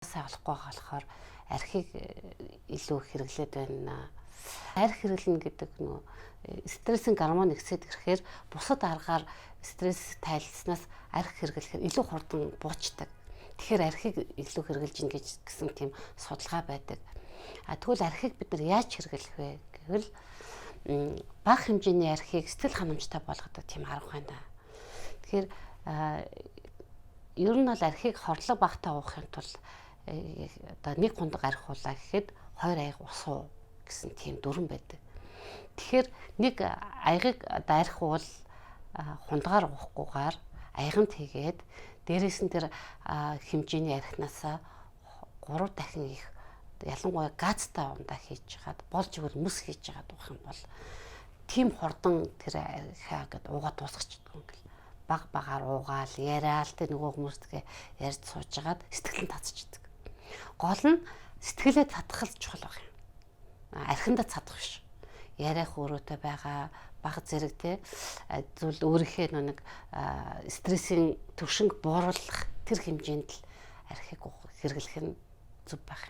сайн олохгүй байгаа болохоор архийг илүү хэрэглээд байна. Арх хэрэглэнэ гэдэг нөө стрессийн гормон ихсээд ирэхээр бусад аргаар стресс тайлснаас арх хэрэглэхээр илүү хурдан буучдаг. Тэгэхээр архийг илүү хэрэглэж ин гэсэн тийм судалгаа байдаг. Тэгвэл архийг бид нар яаж хэрэглэх вэ гэвэл бага хэмжээний архийг сэтгэл ханамжтай болгодог тийм арга байна. Тэгэхээр ер нь бол архийг хорлог багтаа уухын тулд одоо нэг хундаг арх уулаа гэхэд 2 аяга ус уу гэсэн тийм дүрэн байдаг. Тэгэхээр нэг аягийг арх уул хундагаар уухгүйгээр аяганд хийгээд дээрээс нь тэр хэмжээний архинасаа 3 дахин их ялангуяа газтай ундаа хийж хаад болж игэл мөс хийж байгаа дуух юм бол тийм хурдан тэр архиа гэд уугаад дуусчихдаг юм гэл баг багаар уугаал яриад тэ нөгөө хүмүүстэйгээ ярьж суужгаад сэтгэл нь татчихдаг. Гол нь сэтгэлээ татах чухал баг юм. Архиндаа цадах биш. Яриах өрөөтэй байгаа бага зэрэг те зүйл өөрийнхөө нэг стрессийн төвшинг бууруулах тэр хэмжээнд л архийг хэрэглэх нь зөв байх юм.